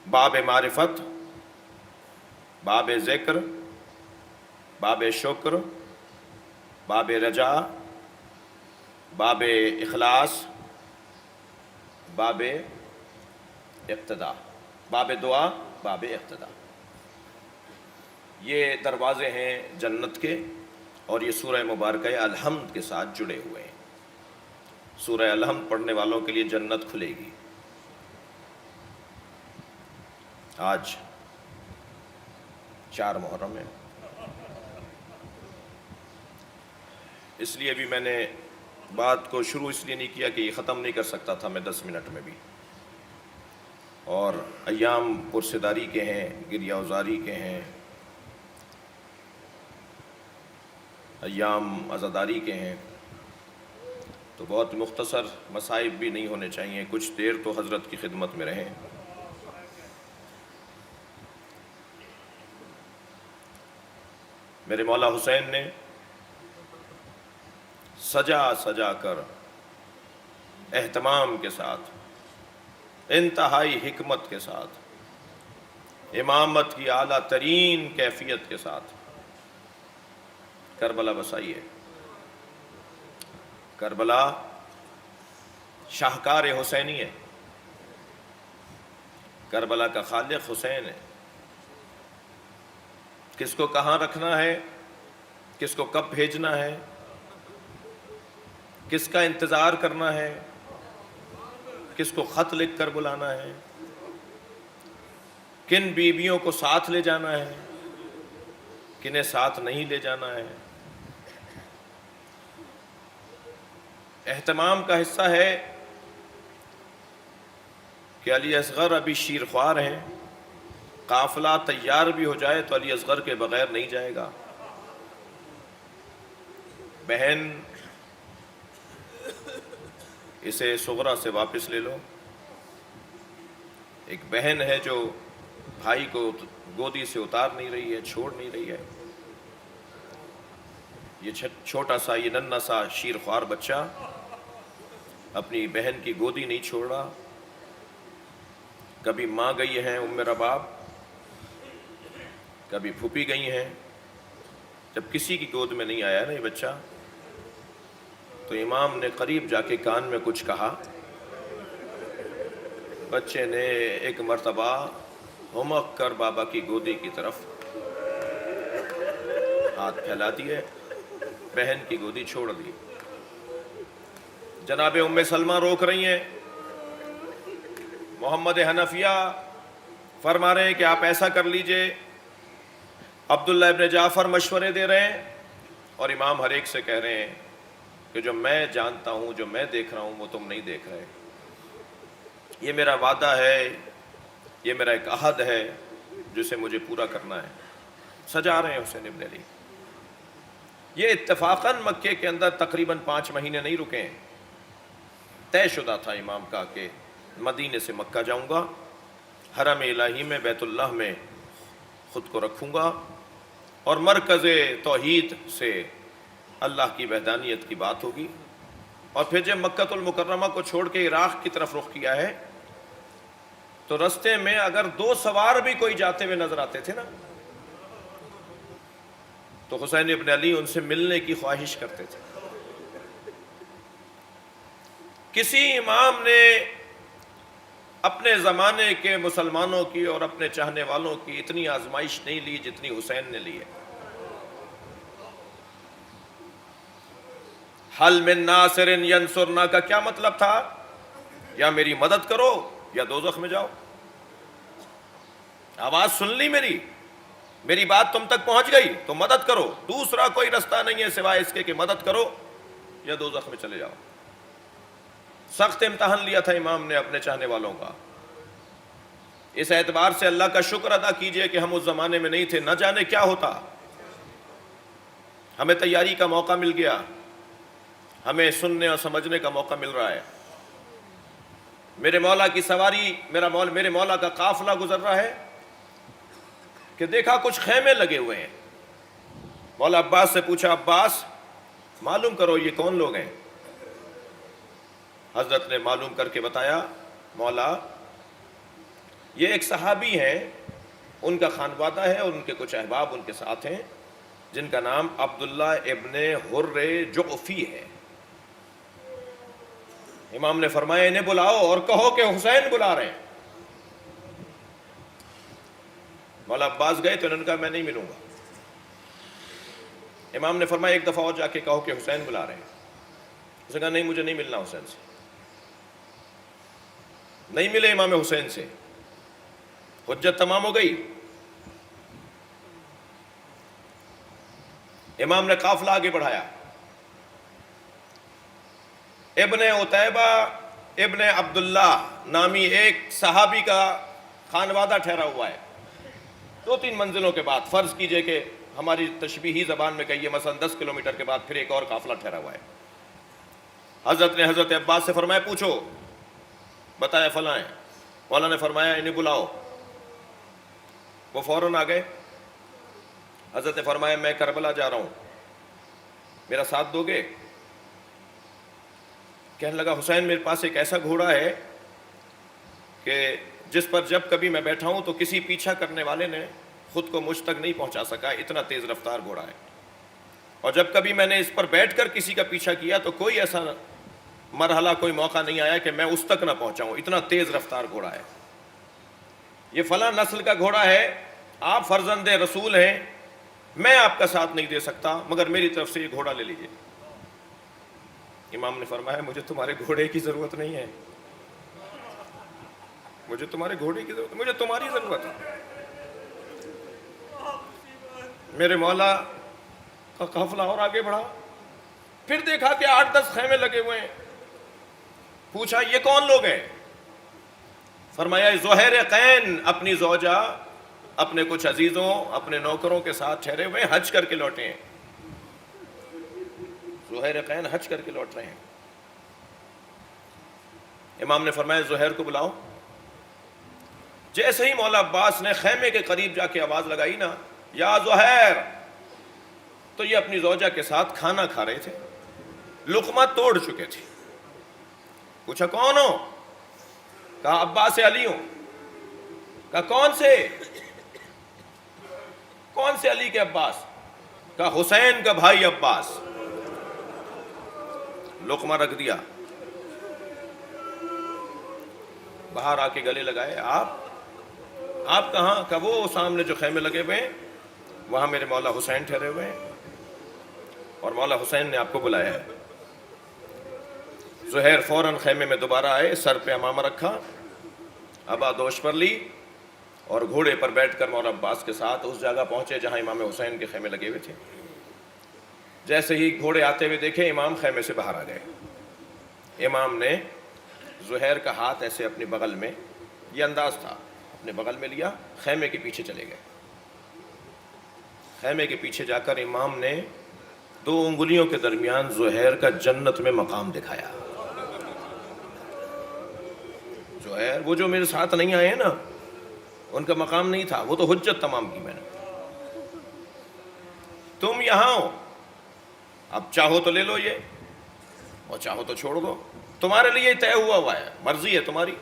باب معرفت، باب ذکر، باب شکر، باب رجا، باب اخلاص، باب اقتدا، باب دعا، باب اقتدا، یہ دروازے ہیں جنت کے، اور یہ سورہ مبارکہ الحمد کے ساتھ جڑے ہوئے ہیں۔ سورہ الحمد پڑھنے والوں کے لیے جنت کھلے گی۔ آج 4 محرم ہے، اس لیے بھی میں نے بات کو شروع اس لیے نہیں کیا کہ یہ ختم نہیں کر سکتا تھا میں 10 منٹ میں بھی، اور ایام پرسداری کے ہیں، گریہ وزاری کے ہیں، ایام عزاداری کے ہیں، تو بہت مختصر مصائب بھی نہیں ہونے چاہیے، کچھ دیر تو حضرت کی خدمت میں رہیں۔ میرے مولا حسین نے سجا سجا کر اہتمام کے ساتھ، انتہائی حکمت کے ساتھ، امامت کی اعلیٰ ترین کیفیت کے ساتھ کربلا بسائی ہے۔ کربلا شاہکار حسینی ہے، کربلا کا خالق حسین ہے۔ کس کو کہاں رکھنا ہے، کس کو کب بھیجنا ہے، کس کا انتظار کرنا ہے، کس کو خط لکھ کر بلانا ہے، کن بیویوں کو ساتھ لے جانا ہے، کنہیں ساتھ نہیں لے جانا ہے، اہتمام کا حصہ ہے کہ علی اصغر ابھی شیر خوار ہیں، قافلہ تیار بھی ہو جائے تو علی اصغر کے بغیر نہیں جائے گا۔ بہن اسے صغرا سے واپس لے لو، ایک بہن ہے جو بھائی کو گودی سے اتار نہیں رہی ہے، چھوڑ نہیں رہی ہے۔ یہ چھوٹا سا، یہ ننھا سا شیر خوار بچہ اپنی بہن کی گودی نہیں چھوڑ رہا۔ کبھی ماں گئی ہیں ام رباب، کبھی پھوپھی گئی ہیں، جب کسی کی گود میں نہیں آیا نا یہ بچہ، تو امام نے قریب جا کے کان میں کچھ کہا، بچے نے ایک مرتبہ ہمک کر بابا کی گودی کی طرف ہاتھ پھیلا دیے، بہن کی گودی چھوڑ دی۔ جناب ام سلمہ روک رہی ہیں، محمد حنفیہ فرما رہے ہیں کہ آپ ایسا کر لیجئے، عبداللہ ابن جعفر مشورے دے رہے ہیں، اور امام ہر ایک سے کہہ رہے ہیں کہ جو میں جانتا ہوں، جو میں دیکھ رہا ہوں، وہ تم نہیں دیکھ رہے۔ یہ میرا وعدہ ہے، یہ میرا ایک عہد ہے جسے مجھے پورا کرنا ہے۔ سجا رہے ہیں حسین ابن علی۔ یہ اتفاقاً مکے کے اندر تقریباً 5 مہینے نہیں رکے ہیں، طے شدہ تھا امام کا کہ مدینے سے مکہ جاؤں گا، حرم الہی میں بیت اللہ میں خود کو رکھوں گا، اور مرکز توحید سے اللہ کی وحدانیت کی بات ہوگی۔ اور پھر جب مکہ المکرمہ کو چھوڑ کے عراق کی طرف رخ کیا ہے، تو رستے میں اگر 2 سوار بھی کوئی جاتے ہوئے نظر آتے تھے نا، تو حسین ابن علی ان سے ملنے کی خواہش کرتے تھے۔ کسی امام نے اپنے زمانے کے مسلمانوں کی اور اپنے چاہنے والوں کی اتنی آزمائش نہیں لی جتنی حسین نے لی ہے۔ حل من ناصر ینصرنا کا کیا مطلب تھا؟ یا میری مدد کرو یا دوزخ میں جاؤ۔ آواز سن لی میری بات تم تک پہنچ گئی تو مدد کرو، دوسرا کوئی رستہ نہیں ہے سوائے اس کے کہ مدد کرو یا دوزخ میں چلے جاؤ۔ سخت امتحان لیا تھا امام نے اپنے چاہنے والوں کا۔ اس اعتبار سے اللہ کا شکر ادا کیجئے کہ ہم اس زمانے میں نہیں تھے، نہ جانے کیا ہوتا۔ ہمیں تیاری کا موقع مل گیا، ہمیں سننے اور سمجھنے کا موقع مل رہا ہے۔ میرے مولا کی سواری، میرے مولا کا قافلہ گزر رہا ہے کہ دیکھا کچھ خیمے لگے ہوئے ہیں۔ مولا عباس سے پوچھا، عباس معلوم کرو یہ کون لوگ ہیں؟ حضرت نے معلوم کر کے بتایا، مولا یہ ایک صحابی ہیں، ان کا خانوادہ ہے اور ان کے کچھ احباب ان کے ساتھ ہیں، جن کا نام عبداللہ ابن حر جعفی ہے۔ امام نے فرمایا انہیں بلاؤ اور کہو کہ حسین بلا رہے ہیں۔ مولا عباس گئے تو انہوں نے کہا میں نہیں ملوں گا۔ امام نے فرمایا ایک دفعہ اور جا کے کہو کہ حسین بلا رہے ہیں۔ اس نے کہا نہیں، مجھے نہیں ملنا حسین سے۔ نہیں ملے امام حسین سے، حجت تمام ہو گئی۔ امام نے قافلہ آگے بڑھایا، ابن عتیبہ ابن عبداللہ نامی ایک صحابی کا خانوادہ ٹھہرا ہوا ہے۔ 2-3 منزلوں کے بعد، فرض کیجئے کہ ہماری تشبیہی زبان میں کہیے مثلا 10 کلومیٹر کے بعد پھر ایک اور قافلہ ٹھہرا ہوا ہے۔ حضرت نے حضرت عباس سے فرمایا پوچھو، بتایا فلاں ہیں۔ مولا نے فرمایا انہیں بلاؤ۔ وہ فوراً آ گئے۔ حضرت نے فرمایا میں کربلا جا رہا ہوں، میرا ساتھ دو گے؟ کہنے لگا حسین میرے پاس ایک ایسا گھوڑا ہے کہ جس پر جب کبھی میں بیٹھا ہوں تو کسی پیچھا کرنے والے نے خود کو مجھ تک نہیں پہنچا سکا، اتنا تیز رفتار گھوڑا ہے، اور جب کبھی میں نے اس پر بیٹھ کر کسی کا پیچھا کیا تو کوئی ایسا مرحلہ، کوئی موقع نہیں آیا کہ میں اس تک نہ پہنچاؤں، اتنا تیز رفتار گھوڑا ہے۔ یہ فلاں نسل کا گھوڑا ہے، آپ فرزند رسول ہیں، میں آپ کا ساتھ نہیں دے سکتا، مگر میری طرف سے یہ گھوڑا لے لیجئے۔ امام نے فرمایا مجھے تمہارے گھوڑے کی ضرورت نہیں ہے، مجھے تمہارے گھوڑے کی ضرورت ہے، مجھے تمہاری ضرورت ہے۔ میرے مولا کا قافلہ اور آگے بڑھا، پھر دیکھا کہ 8-10 خیمے لگے ہوئے ہیں۔ پوچھا یہ کون لوگ ہیں؟ فرمایا زہیر قین اپنی زوجہ، اپنے کچھ عزیزوں، اپنے نوکروں کے ساتھ ٹھہرے ہوئے ہیں، حج کر کے لوٹے ہیں۔ زہیر قین حج کر کے لوٹ رہے ہیں۔ امام نے فرمایا زہیر کو بلاؤ۔ جیسے ہی مولا عباس نے خیمے کے قریب جا کے آواز لگائی نا یا زہیر، تو یہ اپنی زوجہ کے ساتھ کھانا کھا رہے تھے، لقمہ توڑ چکے تھے۔ پوچھا کون ہو؟ کہا عباس علی ہوں۔ کہا کون سے علی کے عباس؟ کہا حسین کا بھائی عباس۔ لقمہ رکھ دیا، باہر آ کے گلے لگائے، آپ کہاں؟ کہ وہ سامنے جو خیمے لگے ہوئے ہیں وہاں میرے مولا حسین ٹھہرے ہوئے ہیں اور مولا حسین نے آپ کو بلایا ہے۔ زہیر فوراً خیمے میں دوبارہ آئے، سر پہ امامہ رکھا، ابا دوش پر لی اور گھوڑے پر بیٹھ کر مولا عباس کے ساتھ اس جگہ پہنچے جہاں امام حسین کے خیمے لگے ہوئے تھے۔ جیسے ہی گھوڑے آتے ہوئے دیکھے امام خیمے سے باہر آ گئے۔ امام نے زہیر کا ہاتھ ایسے اپنے بغل میں، یہ انداز تھا، اپنے بغل میں لیا، خیمے کے پیچھے چلے گئے۔ خیمے کے پیچھے جا کر امام نے 2 انگلیوں کے درمیان زہیر کا جنت میں مقام دکھایا۔ زہیر وہ جو میرے ساتھ نہیں آئے ہیں نا، ان کا مقام نہیں تھا، وہ تو حجت تمام کی میں نے۔ تم یہاں ہو، اب چاہو تو لے لو یہ اور چاہو تو چھوڑ دو، تمہارے لیے طے ہوا ہے، مرضی ہے تمہاری۔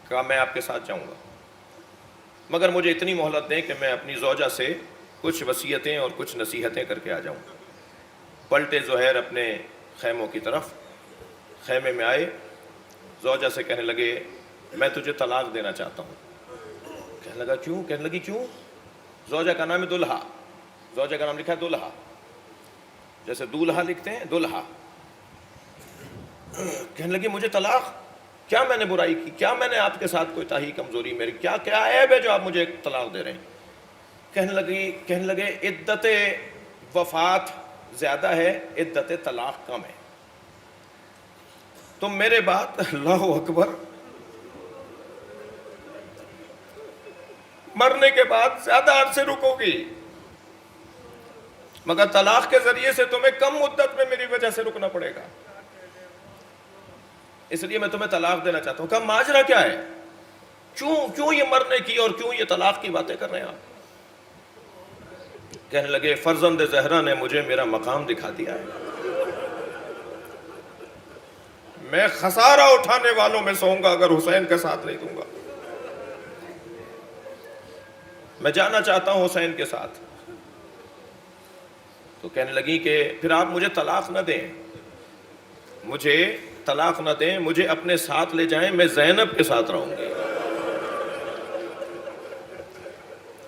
کہا میں آپ کے ساتھ جاؤں گا، مگر مجھے اتنی مہلت دیں کہ میں اپنی زوجہ سے کچھ وصیتیں اور کچھ نصیحتیں کر کے آ جاؤں۔ پلٹے زہیر اپنے خیموں کی طرف، خیمے میں آئے، زوجہ سے کہنے لگے میں تجھے طلاق دینا چاہتا ہوں۔ کہنے لگا کیوں؟ کہنے لگی کیوں؟ زوجہ کا نام ہے دلہا، زوجہ کا نام لکھا ہے دلہا، جیسے دولہا لکھتے ہیں دلہا۔ کہنے لگی مجھے طلاق؟ کیا میں نے برائی کی؟ کیا میں نے آپ کے ساتھ کوئی تاہی کمزوری میری؟ کیا عیب ہے جو آپ مجھے طلاق دے رہے ہیں؟ کہنے لگے عدت وفات زیادہ ہے، عدت طلاق کم ہے، تم میرے بعد اللہ اکبر مرنے کے بعد زیادہ عرصے رکو گی، مگر طلاق کے ذریعے سے تمہیں کم مدت میں میری وجہ سے رکنا پڑے گا، اس لیے میں تمہیں طلاق دینا چاہتا ہوں۔ کہا ماجرا کیا ہے؟ کیوں یہ مرنے کی اور کیوں یہ طلاق کی باتیں کر رہے ہیں آپ؟ کہنے لگے فرزند زہرا نے مجھے میرا مقام دکھا دیا ہے، میں خسارہ اٹھانے والوں میں سے ہوں گا اگر حسین کا ساتھ نہیں دوں گا. میں جانا چاہتا ہوں حسین کے ساتھ. تو کہنے لگی کہ پھر آپ مجھے طلاق نہ دیں, مجھے طلاق نہ دیں, مجھے اپنے ساتھ لے جائیں, میں زینب کے ساتھ رہوں گی.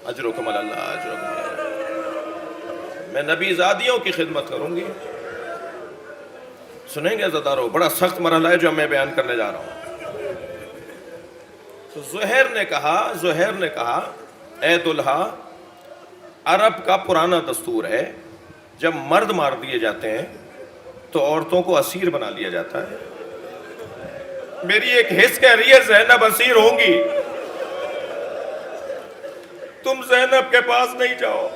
اجرکم اللہ, اجرکم اللہ. میں نبی زادیوں کی خدمت کروں گی. سنیں گے عزیزدارو, بڑا سخت مرحلہ ہے جو میں بیان کرنے جا رہا ہوں. تو زہیر نے کہا اے دلہا, عرب کا پرانا دستور ہے جب مرد مار دیے جاتے ہیں تو عورتوں کو اسیر بنا لیا جاتا ہے. میری ایک حس کہہ رہی ہے زینب اسیر ہوں گی, تم زینب کے پاس نہیں جاؤ.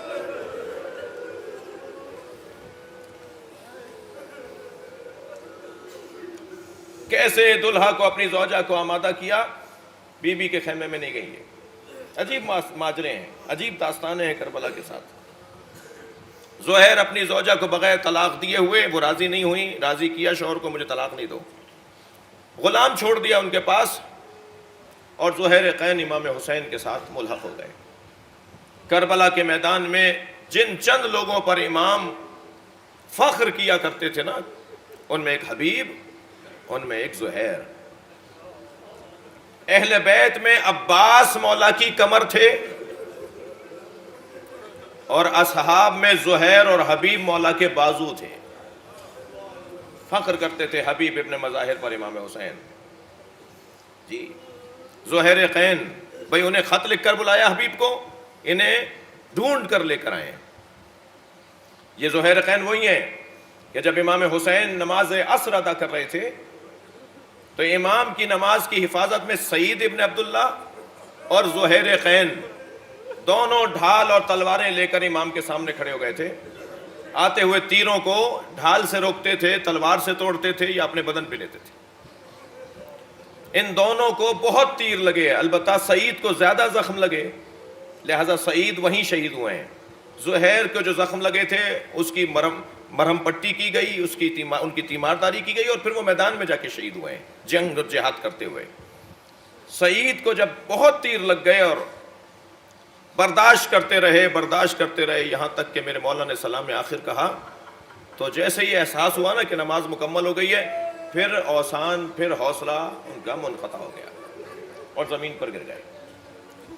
کیسے دلہا کو اپنی زوجہ کو آمادہ کیا, بی بی کے خیمے میں نہیں گئی ہے. عجیب ماجرے ہیں, عجیب داستانیں ہیں کربلا کے ساتھ. زہیر اپنی زوجہ کو بغیر طلاق دیے ہوئے, وہ راضی نہیں ہوئی, راضی کیا شوہر کو مجھے طلاق نہیں دو, غلام چھوڑ دیا ان کے پاس, اور زہیر قین امام حسین کے ساتھ ملحق ہو گئے. کربلا کے میدان میں جن چند لوگوں پر امام فخر کیا کرتے تھے نا, ان میں ایک حبیب, ان میں ایک زہیر. اہل بیت میں عباس مولا کی کمر تھے, اور اصحاب میں زہیر اور حبیب مولا کے بازو تھے. فخر کرتے تھے حبیب ابن مظاہر پر امام حسین. جی زہیر قین, بھئی انہیں خط لکھ کر بلایا حبیب کو, انہیں ڈھونڈ کر لے کر آئے. یہ زہیر قین وہی ہیں کہ جب امام حسین نماز عصر ادا کر رہے تھے تو امام کی نماز کی حفاظت میں سعید ابن عبداللہ اور زہیر قین دونوں ڈھال اور تلواریں لے کر امام کے سامنے کھڑے ہو گئے تھے. آتے ہوئے تیروں کو ڈھال سے روکتے تھے, تلوار سے توڑتے تھے, یا اپنے بدن پہ لیتے تھے. ان دونوں کو بہت تیر لگے, البتہ سعید کو زیادہ زخم لگے, لہذا سعید وہیں شہید ہوئے ہیں. زہیر کو جو زخم لگے تھے اس کی مرہم پٹی کی گئی, ان کی تیمارداری کی گئی, اور پھر وہ میدان میں جا کے شہید ہوئے ہیں جنگ اور جہاد کرتے ہوئے. سعید کو جب بہت تیر لگ گئے اور برداشت کرتے رہے یہاں تک کہ میرے مولا نے سلام آخر کہا, تو جیسے ہی احساس ہوا نا کہ نماز مکمل ہو گئی ہے, پھر اوسان, پھر حوصلہ ان کا منقطع ہو گیا اور زمین پر گر گئے.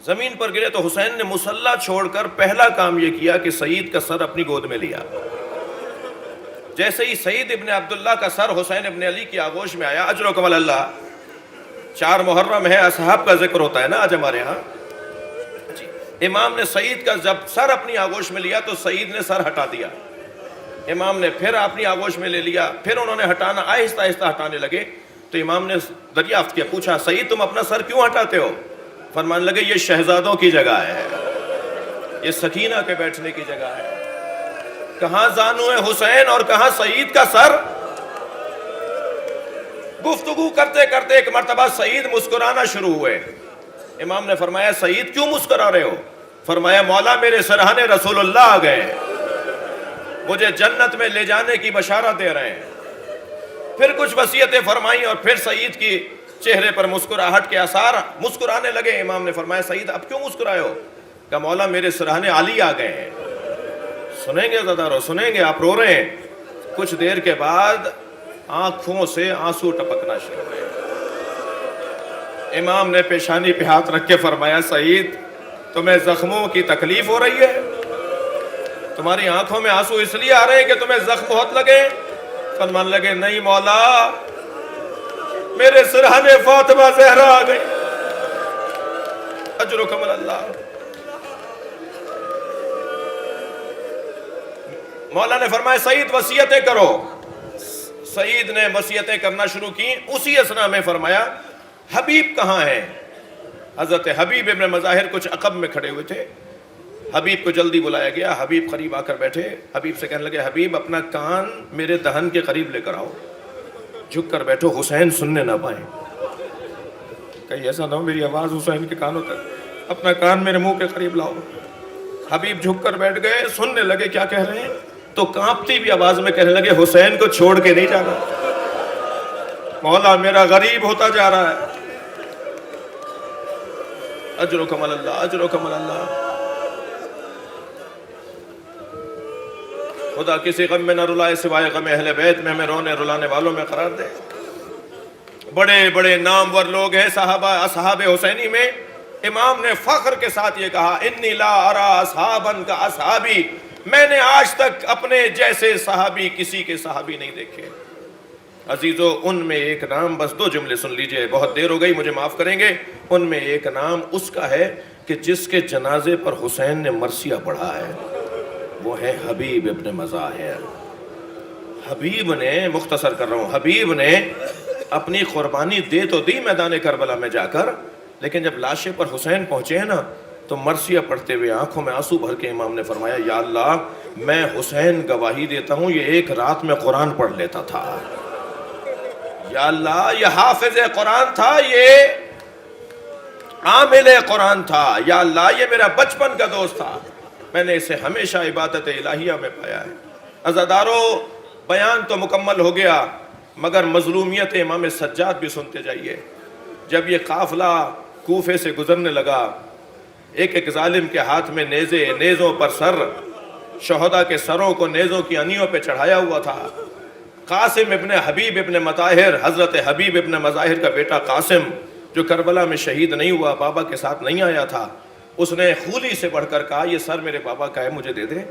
زمین پر گرے تو حسین نے مصلی چھوڑ کر پہلا کام یہ کیا کہ سعید کا سر اپنی گود میں لیا. جیسے ہی سعید ابن عبداللہ کا سر حسین ابن علی کی آغوش میں آیا, اجرکم اللہ, 4 محرم ہے, اصحاب کا ذکر ہوتا ہے نا آج ہمارے ہاں. امام نے سعید کا جب سر اپنی آغوش میں لیا تو سعید نے سر ہٹا دیا. امام نے پھر اپنی آغوش میں لے لیا, پھر انہوں نے ہٹانا, آہستہ آہستہ ہٹانے لگے. تو امام نے دریافت کیا, پوچھا سعید تم اپنا سر کیوں ہٹاتے ہو؟ فرمانے لگے یہ شہزادوں کی جگہ ہے, یہ سکینہ کے بیٹھنے کی جگہ ہے. کہاں زانو حسین اور کہاں سعید کا سر. گفتگو کرتے کرتے ایک مرتبہ سعید مسکرانا شروع ہوئے. امام نے فرمایا سعید کیوں مسکرا رہے ہو؟ فرمایا مولا میرے سرہانے رسول اللہ آ گئے, مجھے جنت میں لے جانے کی بشارت دے رہے ہیں. پھر کچھ وصیتیں فرمائیں اور پھر سعید کی چہرے پر مسکراہٹ کے آثار, مسکرانے لگے. امام نے فرمایا سعید اب کیوں مسکرائے ہو؟ کہ مولا میرے سرہانے علی آ گئے ہیں. سنیں گے زدارو, سنیں گے, آپ رو رہے ہیں. کچھ دیر کے بعد آنکھوں سے آنسو ٹپکنا شروع ہوئے. امام نے پیشانی پہ ہاتھ رکھ کے فرمایا سعید تمہیں زخموں کی تکلیف ہو رہی ہے؟ تمہاری آنکھوں میں آنسو اس لیے آ رہے ہیں کہ تمہیں زخم بہت لگے؟ فرمان لگے نہیں مولا, میرے سرہانے فاطمہ زہرا آ گئی. اجرکم اللہ. مولا نے فرمایا سعید وصیتیں کرو. سعید نے وصیتیں کرنا شروع کی. اسی اثنا میں فرمایا حبیب کہاں ہے؟ حضرت حبیب ابن مظاہر کچھ عقب میں کھڑے ہوئے تھے. حبیب کو جلدی بلایا گیا. حبیب قریب آ کر بیٹھے. حبیب سے کہنے لگے حبیب اپنا کان میرے دہن کے قریب لے کر آؤ, جھک کر بیٹھو, حسین سننے نہ پائیں. کہیں ایسا نہ ہو میری آواز حسین کے کانوں تک, اپنا کان میرے منہ کے قریب لاؤ. حبیب جھک کر بیٹھ گئے, سننے لگے کیا کہہ رہے ہیں. تو کانپتی بھی آواز میں کہنے لگے حسین کو چھوڑ کے نہیں جانا, مولا میرا غریب ہوتا جا رہا ہے. اجرکم اللہ، اجرکم اللہ. خدا کسی غم میں نہ رلائے سوائے غم اہل بیت میں، ہمیں رونے رلانے والوں میں قرار دے. بڑے بڑے نامور لوگ ہیں صحابہ اصحاب حسینی میں. امام نے فخر کے ساتھ یہ کہا انی لا ارا اصحابا کا اصحابی، میں نے آج تک اپنے جیسے صحابی کسی کے صحابی نہیں دیکھے. عزیزو ان میں ایک نام، بس 2 جملے سن لیجئے، بہت دیر ہو گئی مجھے معاف کریں گے. ان میں ایک نام اس کا ہے کہ جس کے جنازے پر حسین نے مرثیہ پڑھا ہے، وہ ہے حبیب ابن مظاہر. حبیب نے، مختصر کر رہا ہوں، حبیب نے اپنی قربانی دے تو دی میدان کربلا میں جا کر، لیکن جب لاشے پر حسین پہنچے ہیں نا تو مرثیہ پڑھتے ہوئے آنکھوں میں آنسو بھر کے امام نے فرمایا یا اللہ میں حسین گواہی دیتا ہوں یہ ایک رات میں قرآن پڑھ لیتا تھا. یا اللہ یہ حافظ قرآن تھا، یہ عامل قرآن تھا. یا اللہ یہ میرا بچپن کا دوست تھا، میں نے اسے ہمیشہ عبادت الہیہ میں پایا ہے. عزادارو بیان تو مکمل ہو گیا، مگر مظلومیت امام سجاد بھی سنتے جائیے. جب یہ قافلہ کوفے سے گزرنے لگا، ایک ایک ظالم کے ہاتھ میں نیزے، نیزوں پر سر، شہداء کے سروں کو نیزوں کی انیوں پہ چڑھایا ہوا تھا. قاسم ابن حبیب ابن مطاہر، حضرت حبیب ابن مظاہر کا بیٹا قاسم جو کربلا میں شہید نہیں ہوا، بابا کے ساتھ نہیں آیا تھا، اس نے خولی سے بڑھ کر کہا یہ سر میرے بابا کا ہے، مجھے دے دے.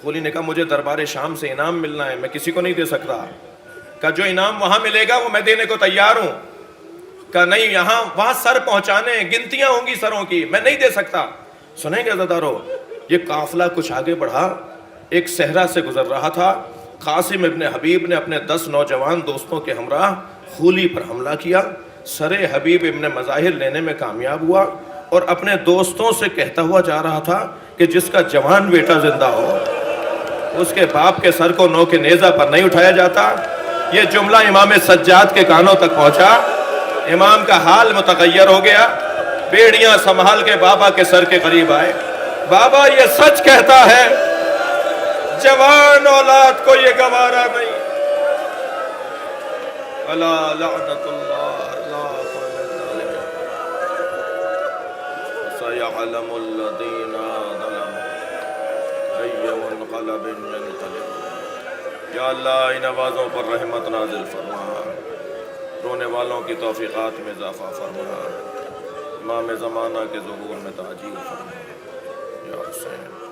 خولی نے کہا مجھے دربار شام سے انعام ملنا ہے، میں کسی کو نہیں دے سکتا. کہا جو انعام وہاں ملے گا وہ میں دینے کو تیار ہوں. کہا نہیں، یہاں وہاں سر پہنچانے، گنتیاں ہوں گی سروں کی، میں نہیں دے سکتا. سنیں گے عزادارو، یہ قافلہ کچھ آگے بڑھا، ایک صحرا سے گزر رہا تھا. قاسم ابن حبیب نے اپنے 10 نوجوان دوستوں کے ہمراہ خولی پر حملہ کیا. سر حبیب ابن مظاہر لینے میں کامیاب ہوا اور اپنے دوستوں سے کہتا ہوا جا رہا تھا کہ جس کا جوان بیٹا زندہ ہو اس کے باپ کے سر کو نو کے نیزہ پر نہیں اٹھایا جاتا. یہ جملہ امام سجاد کے کانوں تک پہنچا. امام کا حال متغیر ہو گیا، بیڑیاں سنبھال کے بابا کے سر کے قریب آئے. بابا یہ سچ کہتا ہے، جوان اولاد کو یہ گوارا نہیں. الا لعنت اللہ سيعلم الذين ظلموا أي منقلب ينقلبون. یا اللہ ان آوازوں پر رحمت نازل فرما، رونے والوں کی توفیقات میں اضافہ فرما، امام زمانہ کے ظہور میں تعجیل فرما. یا حسین